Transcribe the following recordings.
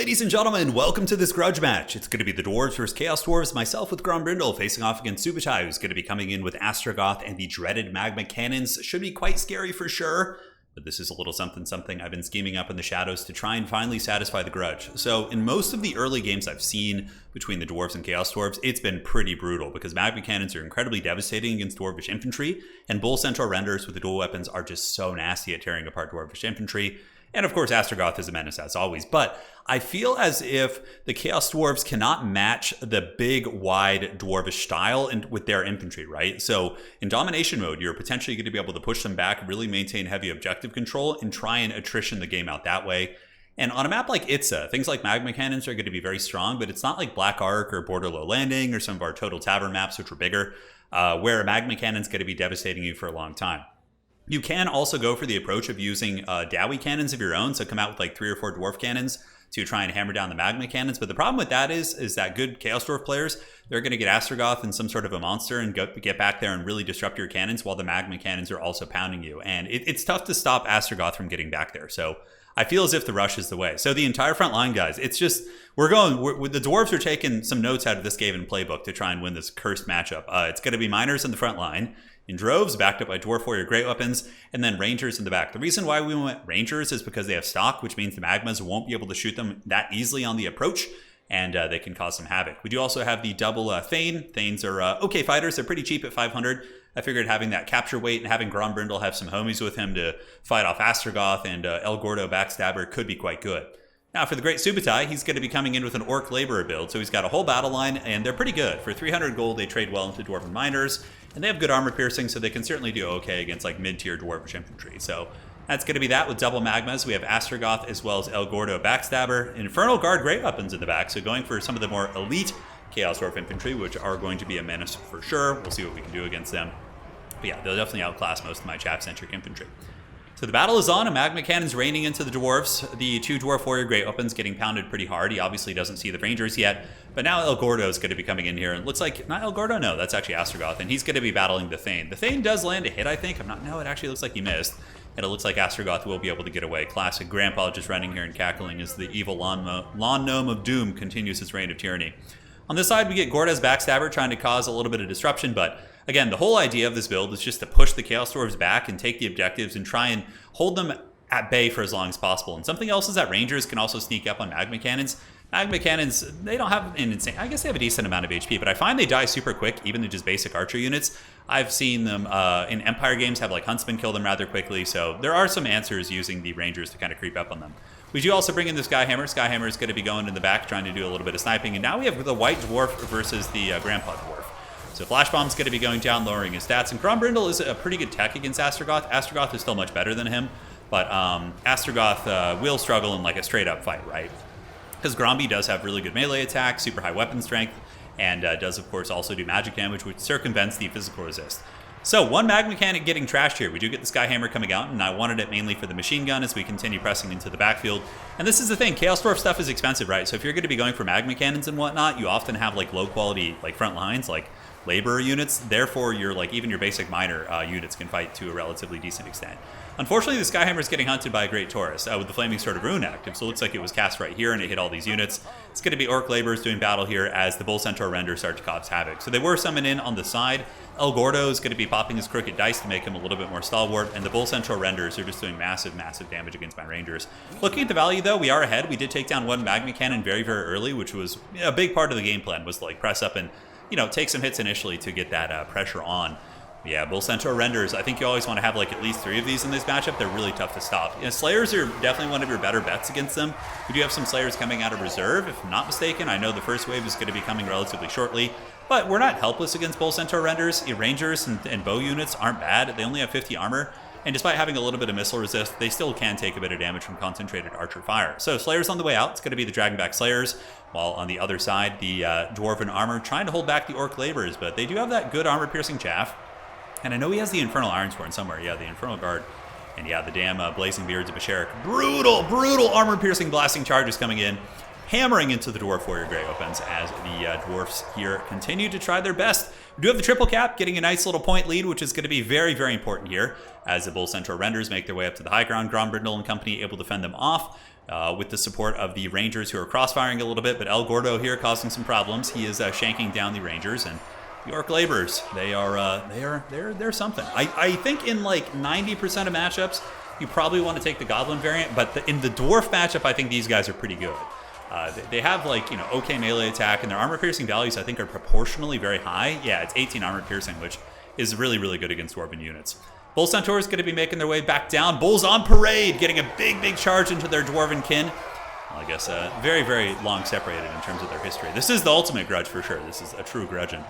Ladies and gentlemen, welcome to this Grudge match. It's going to be the Dwarves versus Chaos Dwarves, myself with Grombrindle facing off against Subutai, who's going to be coming in with Astrogoth and the dreaded Magma Cannons. Should be quite scary for sure, but this is a little something I've been scheming up in the shadows to try and finally satisfy the Grudge. So in most of the early games I've seen between the Dwarves and Chaos Dwarves, it's been pretty brutal because Magma Cannons are incredibly devastating against Dwarvish infantry, and Bull Centaur Renders with the dual weapons are just so nasty at tearing apart Dwarvish infantry. And of course, Astrogoth is a menace as always, but I feel as if the Chaos Dwarves cannot match the big, wide Dwarvish style with their infantry, right? So in domination mode, you're potentially going to be able to push them back, really maintain heavy objective control, and try and attrition the game out that way. And on a map like Itza, things like Magma Cannons are going to be very strong, but it's not like Black Ark or Borderlow Landing or some of our Total Tavern maps, which are bigger, where a Magma Cannon's going to be devastating you for a long time. You can also go for the approach of using Dowie cannons of your own, so come out with like 3 or 4 Dwarf cannons to try and hammer down the Magma Cannons. But the problem with that is that good Chaos Dwarf players, they're going to get Astrogoth and some sort of a monster and get back there and really disrupt your cannons while the Magma Cannons are also pounding you. And it's tough to stop Astrogoth from getting back there. So I feel as if the rush is the way. So the entire front line, guys, it's just, the Dwarves are taking some notes out of this Skaven playbook to try and win this cursed matchup. It's going to be Miners in the front line, in droves, backed up by Dwarf Warrior Great Weapons, and then Rangers in the back. The reason why we went Rangers is because they have stock, which means the Magmas won't be able to shoot them that easily on the approach, and they can cause some havoc. We do also have the double Thane. Thanes are okay fighters. They're pretty cheap at 500. I figured having that capture weight and having Grombrindle have some homies with him to fight off Astrogoth and El Gordo Backstabber could be quite good. Now for the Great Subutai, he's going to be coming in with an Orc Laborer build, so he's got a whole battle line, and they're pretty good. For 300 gold, they trade well into Dwarven Miners, and they have good armor piercing, so they can certainly do okay against like mid-tier Dwarvish infantry. So that's going to be that with double Magmas. We have Astrogoth as well as El Gordo Backstabber, Infernal Guard Great Weapons in the back, so going for some of the more elite Chaos Dwarf infantry, which are going to be a menace for sure. We'll see what we can do against them. But yeah, they'll definitely outclass most of my chaff-centric infantry. So the battle is on, a Magma Cannon's raining into the Dwarves. The 2 Dwarf Warrior Great Weapons getting pounded pretty hard. He obviously doesn't see the Rangers yet, but now El Gordo is going to be coming in here. And it looks like, not El Gordo, no, that's actually Astrogoth, and he's going to be battling the Thane. The Thane does land a hit, I think. No, it actually looks like he missed. And it looks like Astrogoth will be able to get away. Classic Grandpa just running here and cackling as the evil lawn gnome of doom continues his reign of tyranny. On this side, we get Gordo's Backstabber trying to cause a little bit of disruption, but again, the whole idea of this build is just to push the Chaos Dwarves back and take the objectives and try and hold them at bay for as long as possible. And something else is that Rangers can also sneak up on Magma Cannons. Magma Cannons, they don't have an insane, I guess they have a decent amount of HP, but I find they die super quick, even in just basic archer units. I've seen them in Empire games have like Huntsmen kill them rather quickly, so there are some answers using the Rangers to kind of creep up on them. We do also bring in the Skyhammer. Skyhammer is going to be going in the back, trying to do a little bit of sniping, and now we have the White Dwarf versus the Grandpa Dwarf. So Flash Bomb's going to be going down, lowering his stats, and Grombrindle is a pretty good tech against Astrogoth. Astrogoth is still much better than him, but Astrogoth will struggle in like a straight-up fight, right? Because Gromby does have really good melee attack, super high weapon strength, and does, of course, also do magic damage, which circumvents the physical resist. So, one Mag Mechanic getting trashed here. We do get the Skyhammer coming out, and I wanted it mainly for the machine gun as we continue pressing into the backfield. And this is the thing, Chaos Dwarf stuff is expensive, right? So if you're going to be going for Magma Cannons and whatnot, you often have like low-quality like front lines, like laborer units. Therefore, even your basic miner units can fight to a relatively decent extent. Unfortunately, the Skyhammer is getting hunted by a Great Taurus with the Flaming Sword of Rune active, so it looks like it was cast right here and it hit all these units. It's going to be Orc Laborers doing battle here as the Bull Centaur Render start to cause havoc. So they were summoned in on the side. El Gordo is going to be popping his crooked dice to make him a little bit more stalwart, and the Bull Centaur Renders are just doing massive, massive damage against my Rangers. Looking at the value, though, we are ahead. We did take down one Magma Cannon very, very early, which was a big part of the game plan, was to like press up and take some hits initially to get that pressure on. Yeah, Bull Centaur Renders, I think you always want to have like at least 3 of these in this matchup. They're really tough to stop. Slayers are definitely one of your better bets against them. We do have some Slayers coming out of reserve, if I'm not mistaken. I know the first wave is going to be coming relatively shortly, but we're not helpless against Bull Centaur Renders. Rangers and bow units aren't bad. They only have 50 armor, and despite having a little bit of missile resist, they still can take a bit of damage from concentrated archer fire. So Slayers on the way out. It's going to be the Dragonback Slayers, while on the other side, the Dwarven armor trying to hold back the Orc Laborers, but they do have that good armor-piercing chaff. And I know he has the Infernal Ironsworn somewhere. Yeah, the Infernal Guard. And yeah, the damn Blazing Beards of Basharik. Brutal, brutal armor-piercing blasting charges coming in, hammering into the Dwarf Warrior Great Weapons as the Dwarfs here continue to try their best. We do have the triple cap, getting a nice little point lead, which is going to be very, very important here as the Bull Centaur Renders make their way up to the high ground. Grombrindle and company able to fend them off. with the support of the Rangers, who are crossfiring a little bit, but El Gordo here causing some problems. He is shanking down the Rangers, and the Orc Laborers, they're something. I think in like 90% of matchups, you probably want to take the Goblin variant, but in the Dwarf matchup, I think these guys are pretty good. They have like, you know, okay melee attack, and their armor piercing values I think are proportionally very high. Yeah, it's 18 armor piercing, which is really, really good against Dwarven units. Bull Centaur is going to be making their way back down. Bulls on parade, getting a big, big charge into their Dwarven kin. Well, I guess very, very long separated in terms of their history. This is the ultimate Grudge for sure. This is a true Grudgeon.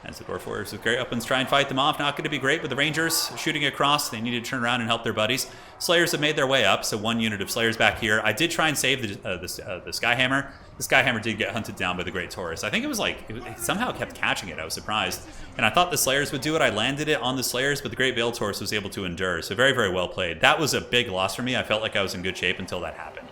As the Dwarf Warriors with great weapons try and fight them off. Not going to be great with the Rangers shooting across. They need to turn around and help their buddies. Slayers have made their way up, so one unit of Slayers back here. I did try and save the Skyhammer. The Skyhammer did get hunted down by the Great Taurus. I think it was like, it somehow kept catching it. I was surprised. And I thought the Slayers would do it. I landed it on the Slayers, but the Great Veil Taurus was able to endure. So very, very well played. That was a big loss for me. I felt like I was in good shape until that happened.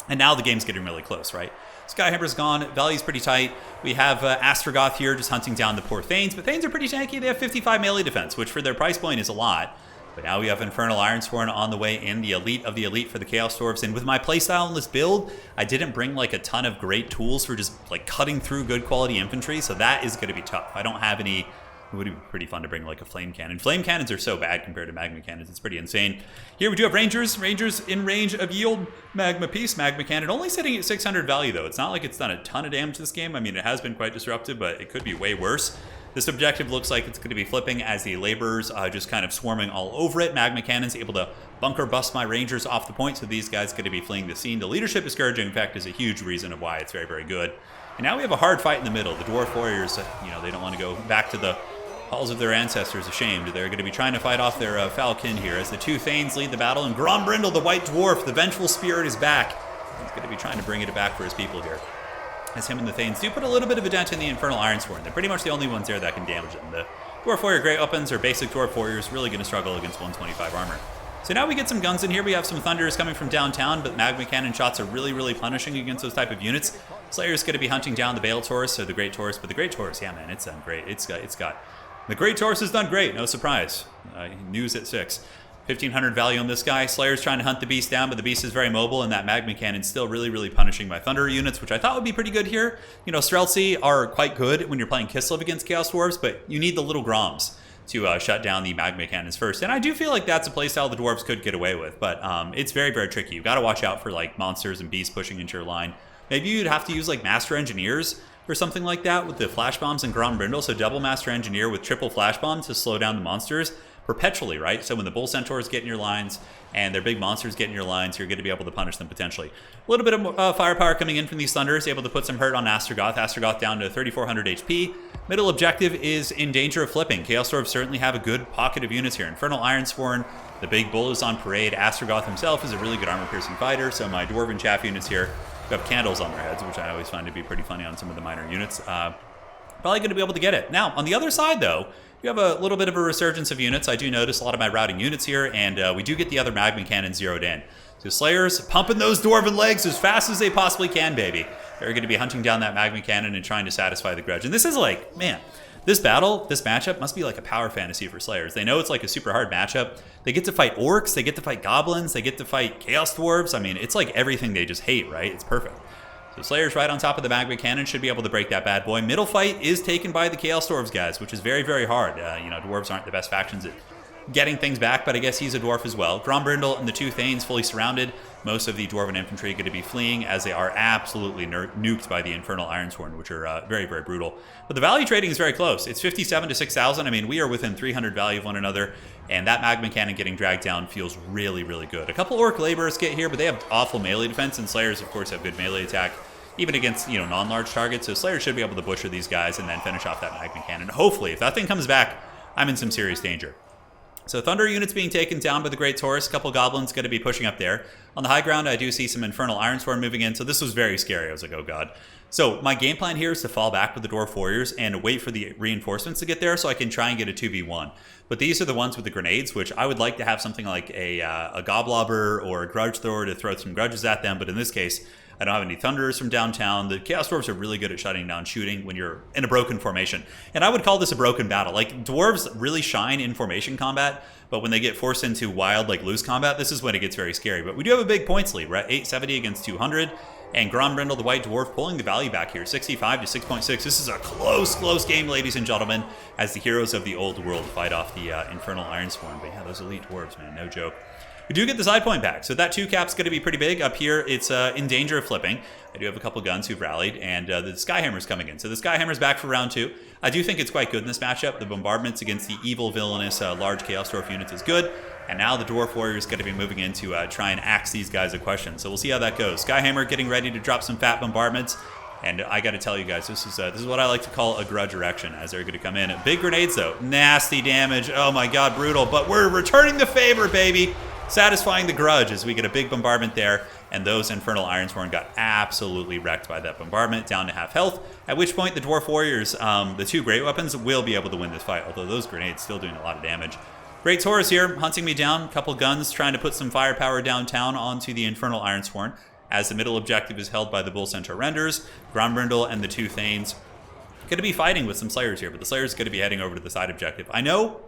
And now the game's getting really close, right? Skyhammer's gone. Valley's pretty tight. We have Astrogoth here just hunting down the poor Thanes. But Thanes are pretty tanky. They have 55 melee defense, which for their price point is a lot. But now we have Infernal Ironsworn on the way in, the elite of the elite for the Chaos Dwarfs. And with my playstyle in this build, I didn't bring like a ton of great tools for just like cutting through good quality infantry. So that is going to be tough. I don't have any. It would be pretty fun to bring like a flame cannon. Flame cannons are so bad compared to magma cannons. It's pretty insane. Here we do have Rangers. Rangers in range of yield magma piece. Magma cannon only sitting at 600 value though. It's not like it's done a ton of damage this game. I mean, it has been quite disruptive, but it could be way worse. This objective looks like it's going to be flipping as the laborers just kind of swarming all over it. Magma cannons able to bunker bust my Rangers off the point, so these guys going to be fleeing the scene. The leadership discouraging effect is a huge reason of why it's very, very good. And now we have a hard fight in the middle. The Dwarf Warriors, you know, they don't want to go back to the halls of their ancestors ashamed. They're going to be trying to fight off their Falcon here as the two Thanes lead the battle, and Grombrindle, the White Dwarf, the vengeful spirit, is back. He's going to be trying to bring it back for his people here. As him and the Thanes do put a little bit of a dent in the Infernal Ironsworn. They're pretty much the only ones there that can damage them. The Dwarf Warrior Great Weapons or basic Dwarf Warriors really going to struggle against 125 armor. So now we get some guns in here. We have some Thunders coming from downtown, but Magma Cannon shots are really, really punishing against those type of units. Slayer's going to be hunting down the Veil Taurus or the Great Taurus, but the Great Taurus, yeah man, it's done great. It's got the Great Taurus has done great, no surprise. News at 6. 1500 value on this guy. Slayer's trying to hunt the beast down, but the beast is very mobile, and that Magma Cannon's still really, really punishing my Thunder units, which I thought would be pretty good here. You know, Streltsy are quite good when you're playing Kislev against Chaos Dwarves, but you need the little Groms to shut down the Magma Cannons first. And I do feel like that's a playstyle the Dwarves could get away with, but it's very, very tricky. You've got to watch out for like monsters and beasts pushing into your line. Maybe you'd have to use like Master Engineers or something like that with the Flash Bombs and Grombrindle, so double Master Engineer with triple Flash Bombs to slow down the monsters perpetually, right? So when the Bull Centaurs get in your lines and their big monsters get in your lines, you're going to be able to punish them potentially. A little bit of firepower coming in from these Thunders, able to put some hurt on Astrogoth. Astrogoth down to 3,400 HP. Middle objective is in danger of flipping. Chaos Dwarves certainly have a good pocket of units here. Infernal Ironsworn, the big bull is on parade. Astrogoth himself is a really good armor-piercing fighter, so my Dwarven Chaff units here have candles on their heads, which I always find to be pretty funny on some of the minor units. Probably going to be able to get it. Now, on the other side, though, you have a little bit of a resurgence of units. I do notice a lot of my routing units here, and we do get the other Magma Cannon zeroed in. So Slayers pumping those Dwarven legs as fast as they possibly can, baby. They're going to be hunting down that Magma Cannon and trying to satisfy the Grudge. And this is like, man, this matchup must be like a power fantasy for Slayers. They know it's like a super hard matchup. They get to fight Orcs, they get to fight Goblins, they get to fight Chaos Dwarves. I mean, it's like everything they just hate, right? It's perfect. So Slayer's right on top of the Magma Cannon, should be able to break that bad boy. Middle fight is taken by the Chaos Dwarves, guys, which is very, very hard. You know, Dwarves aren't the best factions at getting things back, but I guess he's a Dwarf as well. Grombrindle and the two Thanes fully surrounded. Most of the Dwarven infantry going to be fleeing as they are absolutely nuked by the Infernal Ironsworn, which are very, very brutal. But the value trading is very close. It's 57 to 6,000. I mean, we are within 300 value of one another, and that Magma Cannon getting dragged down feels really, really good. A couple Orc Laborers get here, but they have awful melee defense, and Slayers, of course, have good melee attack, even against, you know, non-large targets. So Slayer should be able to butcher these guys and then finish off that Magma Cannon. Hopefully, if that thing comes back, I'm in some serious danger. So Thunder units being taken down by the Great Taurus. A couple Goblins going to be pushing up there. On the high ground, I do see some Infernal Ironsworn moving in. So this was very scary. I was like, oh god. So my game plan here is to fall back with the Dwarf Warriors and wait for the reinforcements to get there so I can try and get a 2v1. But these are the ones with the grenades, which I would like to have something like a Goblobber or a Grudge Thrower to throw some grudges at them. But in this case, I don't have any Thunderers from downtown. The Chaos Dwarves are really good at shutting down shooting when you're in a broken formation. And I would call this a broken battle. Like, Dwarves really shine in formation combat, but when they get forced into wild, like loose combat, this is when it gets very scary. But we do have a big points lead. We're at 870 against 200. And Grombrindle, the White Dwarf, pulling the value back here, 65 to 6.6. This is a close game, ladies and gentlemen, as the heroes of the old world fight off the Infernal Ironsworn. But yeah, those elite dwarves, man, no joke. We do get the side point back, so that 2 cap's going to be pretty big. Up here, it's in danger of flipping. I do have a couple guns who've rallied, and the Skyhammer's coming in. So the Skyhammer's back for round 2. I do think it's quite good in this matchup. The bombardments against the evil, villainous, large Chaos Dwarf units is good. And now the Dwarf Warrior is going to be moving in to try and axe these guys a question. So we'll see how that goes. Skyhammer getting ready to drop some fat bombardments. And I got to tell you guys, this is what I like to call a grudge erection as they're going to come in. Big grenades, though. Nasty damage. Oh, my God, brutal. But we're returning the favor, baby. Satisfying the grudge as we get a big bombardment there, and those Infernal Ironsworn got absolutely wrecked by that bombardment, down to half health, at which point the Dwarf Warriors, the 2 great weapons, will be able to win this fight, although those grenades still doing a lot of damage. Great Taurus here, hunting me down, couple guns, trying to put some firepower downtown onto the Infernal Ironsworn, as the middle objective is held by the Bull Centaur Renders. Grombrindle and the 2 Thanes going to be fighting with some Slayers here, but the Slayers going to be heading over to the side objective. I know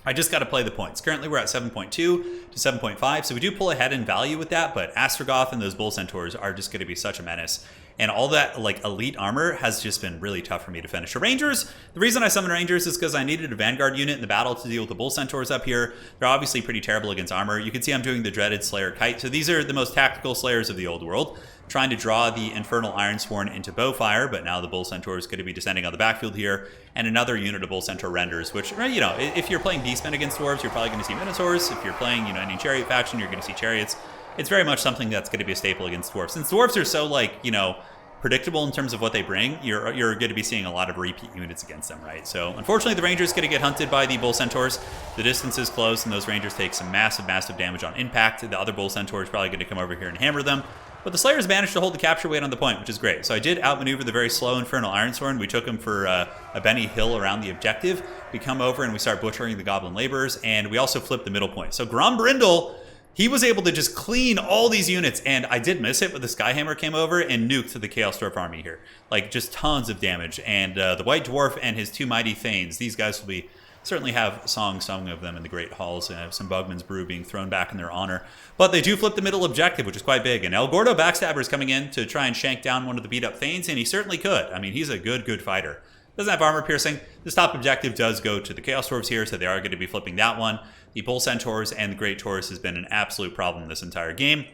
I just got to play the points. Currently, we're at 7.2 to 7.5, so we do pull ahead in value with that, but Astrogoth and those Bull Centaurs are just going to be such a menace. And all that, like, elite armor has just been really tough for me to finish. So Rangers, the reason I summoned Rangers is because I needed a Vanguard unit in the battle to deal with the Bull Centaurs up here. They're obviously pretty terrible against armor. You can see I'm doing the dreaded Slayer Kite. So these are the most tactical Slayers of the old world, trying to draw the Infernal Ironsworn into bowfire, but now the Bull Centaur is going to be descending on the backfield here, and another unit of Bull Centaur Renders, which, you know, if you're playing Beastmen against Dwarves, you're probably going to see Minotaurs. If you're playing, you know, any Chariot faction, you're going to see Chariots. It's very much something that's going to be a staple against Dwarves. Since Dwarves are so, like, you know, predictable in terms of what they bring, you're going to be seeing a lot of repeat units against them, right? So unfortunately, the Rangers going to get hunted by the Bull Centaurs. The distance is close, and those Rangers take some massive damage on impact. The other Bull Centaur is probably going to come over here and hammer them. But the Slayers managed to hold the capture weight on the point, which is great. So I did outmaneuver the very slow Infernal Ironsworn. We took him for a Benny Hill around the objective. We come over and we start butchering the Goblin Laborers, and we also flip the middle point. So Grombrindle, he was able to just clean all these units, and I did miss it, but the Skyhammer came over and nuked the Chaos Dwarf army here. Like, just tons of damage. And the White Dwarf and his 2 mighty Thanes, these guys will be certainly have songs sung of them in the great halls, and have some Bugman's brew being thrown back in their honor. But they do flip the middle objective, which is quite big. And El Gordo Backstabber is coming in to try and shank down one of the beat-up Thanes, and he certainly could. I mean, he's a good fighter. Doesn't have armor piercing. This top objective does go to the Chaos Dwarves here, so they are going to be flipping that one. The Bull Centaurs and the Great Taurus has been an absolute problem this entire game.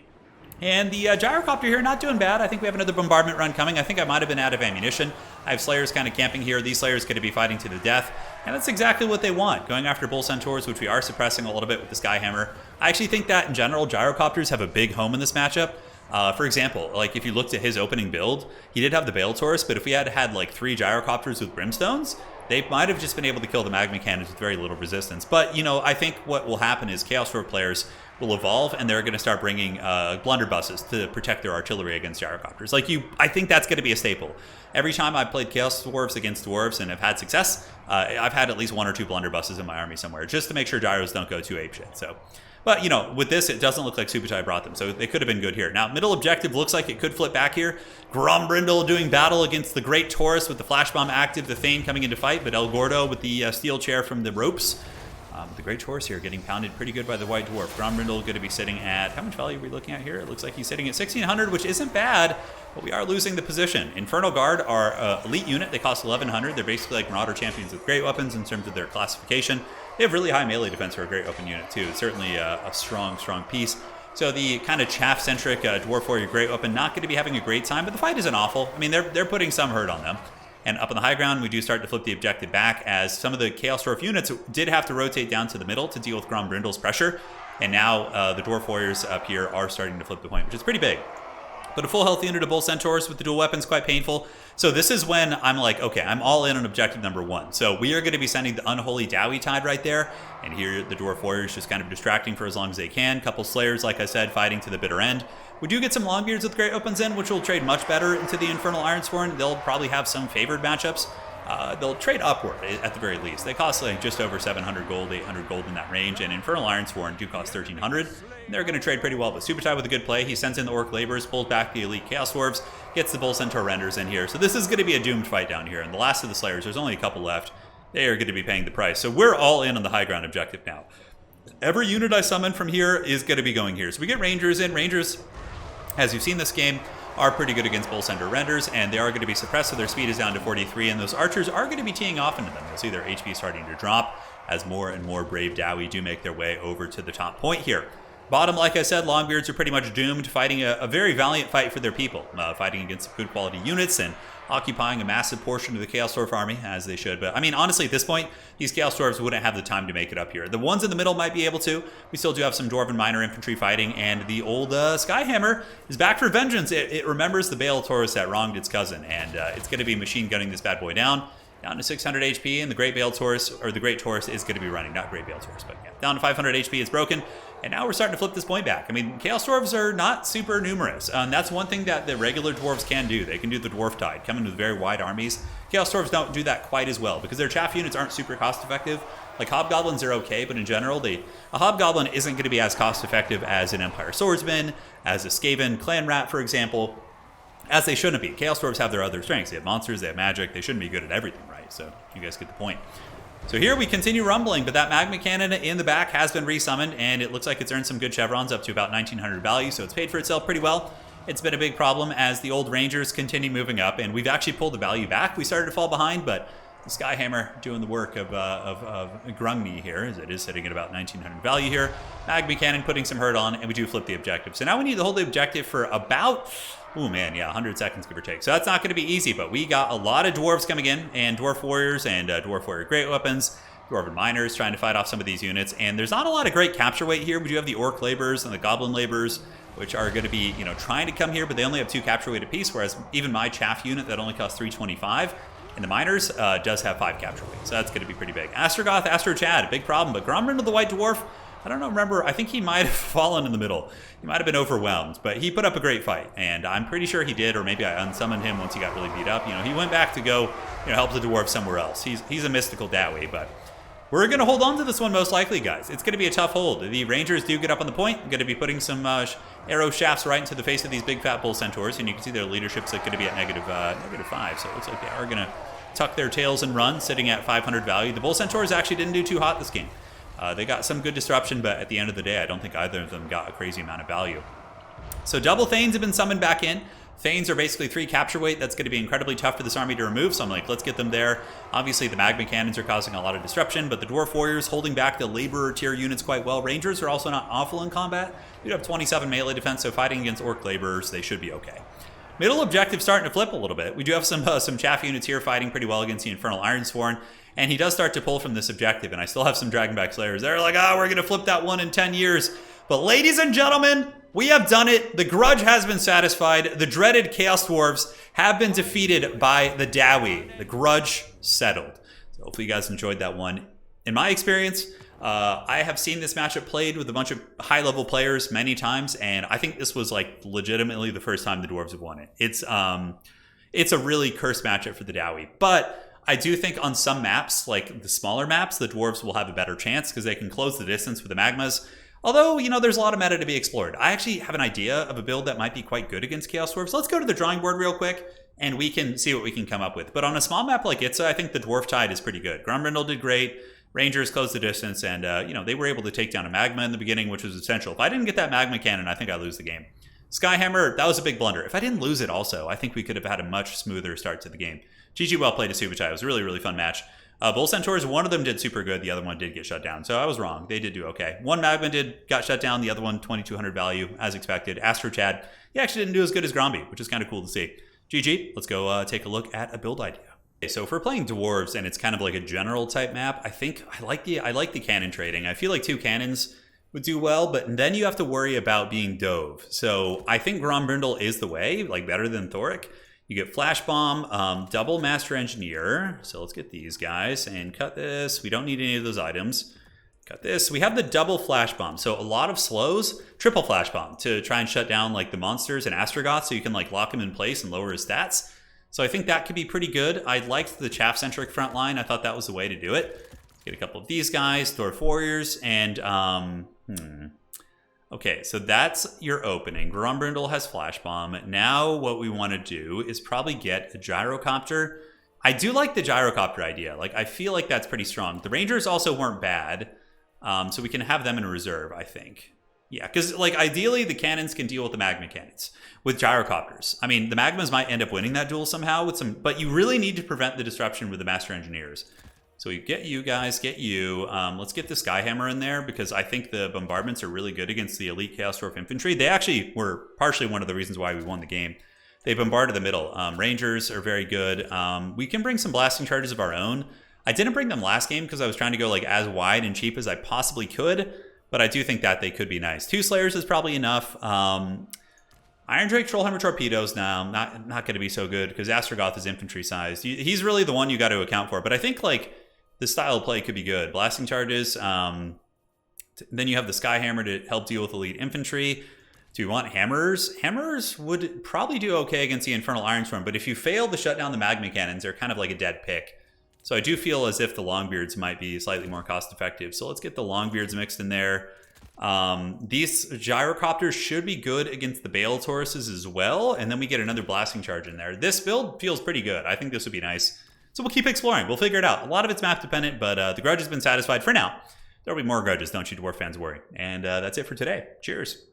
And the Gyrocopter here, not doing bad. I think we have another bombardment run coming. I think I might have been out of ammunition. I have Slayers kind of camping here. These Slayers going to be fighting to the death. And that's exactly what they want. Going after Bull Centaurs, which we are suppressing a little bit with the Skyhammer. I actually think that, in general, Gyrocopters have a big home in this matchup. For example, like if you looked at his opening build, he did have the Bale Taurus, but if we had had like 3 Gyrocopters with Brimstones, they might have just been able to kill the Magma Cannons with very little resistance. But, you know, I think what will happen is Chaos Dwarf players will evolve, and they're going to start bringing blunderbusses to protect their artillery against Gyrocopters. I think that's going to be a staple. Every time I've played Chaos Dwarves against Dwarves and have had success, I've had at least 1 or 2 blunderbusses in my army somewhere, just to make sure Gyros don't go too apeshit. So, but, you know, with this, it doesn't look like Subutai brought them, so they could have been good here. Now, middle objective looks like it could flip back here. Grombrindle doing battle against the Great Taurus with the Flash Bomb active, the Thane coming into fight, but El Gordo with the steel chair from the ropes. The Great Taurus here getting pounded pretty good by the White Dwarf. Grombrindle going to be sitting at, how much value are we looking at here? It looks like he's sitting at 1,600, which isn't bad, but we are losing the position. Infernal Guard are elite unit. They cost 1,100. They're basically like Marauder champions with great weapons in terms of their classification. They have really high melee defense for a great weapon unit too. It's certainly a strong piece. So the kind of chaff-centric Dwarf Warrior great weapon not going to be having a great time, but the fight isn't awful. I mean, they're putting some hurt on them. And up on the high ground, we do start to flip the objective back, as some of the Chaos Dwarf units did have to rotate down to the middle to deal with Grombrindle's pressure. And now the Dwarf Warriors up here are starting to flip the point, which is pretty big. But a full health unit of Bull Centaurs with the dual weapons, quite painful. So this is when I'm like, okay, I'm all in on objective number 1. So we are going to be sending the Unholy Dowie Tide right there. And here the Dwarf Warriors just kind of distracting for as long as they can. Couple Slayers, like I said, fighting to the bitter end. We do get some Longbeards with great weapons in, which will trade much better into the Infernal Ironsworn. They'll probably have some favored matchups. they'll trade upward at the very least. They cost like just over 700 gold, 800 gold in that range, and Infernal Ironsworn do cost 1300. They're going to trade pretty well, but Subutai with a good play. He sends in the Orc Laborers, pulls back the Elite Chaos Dwarves, gets the Bull Centaur Renders in here. So this is going to be a doomed fight down here, and the last of the Slayers, there's only a couple left. They are going to be paying the price. So we're all in on the high ground objective now. Every unit I summon from here is going to be going here. So we get Rangers in. Rangers, as you've seen this game, are pretty good against Bull Centaur Renders, and they are going to be suppressed, so their speed is down to 43, and those archers are going to be teeing off into them. You'll see their HP starting to drop as more and more brave Dowie do make their way over to the top point here. Bottom, like I said, Longbeards are pretty much doomed, fighting a very valiant fight for their people, fighting against good quality units and occupying a massive portion of the Chaos Dwarf army, as they should. But, I mean, honestly, at this point, these Chaos Dwarves wouldn't have the time to make it up here. The ones in the middle might be able to. We still do have some Dwarven Minor Infantry fighting, and the old Skyhammer is back for vengeance. It remembers the Bale Taurus that wronged its cousin, and it's going to be machine gunning this bad boy down to 600 HP, and the Great Bale Taurus, or the Great Taurus, is going to be running. Not Great Bale Taurus, but yeah, down to 500 HP. It's broken. And now we're starting to flip this point back. I mean, Chaos Dwarves are not super numerous. And that's one thing that the regular Dwarves can do. They can do the Dwarf Tide, come in with very wide armies. Chaos Dwarves don't do that quite as well because their chaff units aren't super cost effective. Like Hobgoblins are okay, but in general, a Hobgoblin isn't going to be as cost effective as an Empire Swordsman, as a Skaven Clan Rat, for example, as they shouldn't be. Chaos Dwarves have their other strengths. They have monsters, they have magic. They shouldn't be good at everything, right? So you guys get the point. So here we continue rumbling, but that Magma Cannon in the back has been resummoned, and it looks like it's earned some good chevrons up to about 1900 value, so it's paid for itself pretty well. It's been a big problem as the old Rangers continue moving up, and we've actually pulled the value back. We started to fall behind, but the Skyhammer doing the work of Grungni here, as it is sitting at about 1900 value here. Magma Cannon putting some hurt on, and we do flip the objective. So now we need to hold the objective for about... oh man, yeah, 100 seconds, give or take. So that's not going to be easy, but we got a lot of Dwarves coming in, and Dwarf Warriors, and Dwarf Warrior Great Weapons, Dwarven Miners trying to fight off some of these units, and there's not a lot of great capture weight here. We do have the Orc Laborers and the Goblin Laborers, which are going to be, you know, trying to come here, but they only have 2 capture weight apiece, whereas even my chaff unit that only costs 325, and the Miners does have 5 capture weight, so that's going to be pretty big. Astrogoth, Astro Chad, big problem, but Grombrindle the White Dwarf, I don't know, remember, I think he might have fallen in the middle. He might have been overwhelmed, but he put up a great fight, and I'm pretty sure he did, or maybe I unsummoned him once he got really beat up. You know, he went back to go, you know, help the dwarf somewhere else. He's a mystical Dowie, but we're going to hold on to this one most likely, guys. It's going to be a tough hold. The Rangers do get up on the point. I'm going to be putting some arrow shafts right into the face of these big fat bull centaurs, and you can see their leadership's going to be at -5, so it looks like they are going to tuck their tails and run, sitting at 500 value. The bull centaurs actually didn't do too hot this game. They got some good disruption, but at the end of the day, I don't think either of them got a crazy amount of value. So double Thanes have been summoned back in. Thanes are basically 3 capture weight. That's going to be incredibly tough for this army to remove, so I'm like, let's get them there. Obviously, the Magma Cannons are causing a lot of disruption, but the Dwarf Warriors holding back the Laborer tier units quite well. Rangers are also not awful in combat. You have 27 melee defense, so fighting against Orc Laborers, they should be okay. Middle objective starting to flip a little bit. We do have some chaff units here fighting pretty well against the Infernal Ironsworn, and he does start to pull from this objective, and I still have some Dragonback Slayers. They're like, we're going to flip that one in 10 years. But ladies and gentlemen, we have done it. The grudge has been satisfied. The dreaded Chaos Dwarves have been defeated by the Dowie. The grudge settled. So hopefully you guys enjoyed that one. In my experience, I have seen this matchup played with a bunch of high-level players many times, and I think this was like legitimately the first time the Dwarves have won it. It's a really cursed matchup for the Dowie, but I do think on some maps, like the smaller maps, the Dwarves will have a better chance because they can close the distance with the Magmas. Although, you know, there's a lot of meta to be explored. I actually have an idea of a build that might be quite good against Chaos Dwarves. Let's go to the drawing board real quick, and we can see what we can come up with. But on a small map like Itza, I think the Dwarf Tide is pretty good. Grombrindle did great. Rangers closed the distance, and, you know, they were able to take down a Magma in the beginning, which was essential. If I didn't get that Magma Cannon, I think I lose the game. Skyhammer, that was a big blunder. If I didn't lose it also, I think we could have had a much smoother start to the game. GG well played to Subutai. It was a really, really fun match. Bull Centaurs, one of them did super good. The other one did get shut down. So I was wrong. They did do okay. One Magma got shut down. The other one, 2200 value, as expected. Astro Chad, he actually didn't do as good as Gromby, which is kind of cool to see. GG, let's go take a look at a build idea. Okay, so if we're playing Dwarves and it's kind of like a general type map, I think I like the cannon trading. I feel like 2 cannons would do well, but then you have to worry about being Dove. So I think Grombrindle is the way, like better than Thoric. You get Flash Bomb, double Master Engineer. So let's get these guys and cut this. We don't need any of those items. Got this. We have the double Flash Bomb. So a lot of slows, triple Flash Bomb to try and shut down like the monsters and Astrogoth so you can like lock him in place and lower his stats. So I think that could be pretty good. I liked the chaff-centric front line. I thought that was the way to do it. Let's get a couple of these guys, Dwarf Warriors, and okay, so that's your opening. Grombrindle has Flash Bomb. Now what we want to do is probably get a Gyrocopter. I do like the Gyrocopter idea. Like, I feel like that's pretty strong. The Rangers also weren't bad, so we can have them in reserve, I think. Yeah, because, like, ideally, the cannons can deal with the magma cannons with gyrocopters. I mean, the magmas might end up winning that duel somehow with some, but you really need to prevent the disruption with the master engineers. So we get you guys, get you. Let's get the Skyhammer in there because I think the bombardments are really good against the elite Chaos Dwarf infantry. They actually were partially one of the reasons why we won the game. They bombarded the middle. Rangers are very good. We can bring some blasting charges of our own. I didn't bring them last game because I was trying to go like as wide and cheap as I possibly could. But I do think that they could be nice. 2 Slayers is probably enough. Iron Drake Trollhammer Torpedoes now, not going to be so good because Astrogoth is infantry sized. He's really the one you got to account for. But I think like the style of play could be good. Blasting charges. Then you have the Skyhammer to help deal with elite infantry. Do you want hammers? Hammers would probably do okay against the Infernal Ironstorm. But if you fail to shut down the magma cannons, they're kind of like a dead pick. So I do feel as if the Longbeards might be slightly more cost effective. So let's get the Longbeards mixed in there. These Gyrocopters should be good against the Bale Tauruses as well. And then we get another blasting charge in there. This build feels pretty good. I think this would be nice. So we'll keep exploring. We'll figure it out. A lot of it's map dependent, but the Grudge has been satisfied for now. There'll be more Grudges, don't you Dwarf fans worry. And that's it for today. Cheers.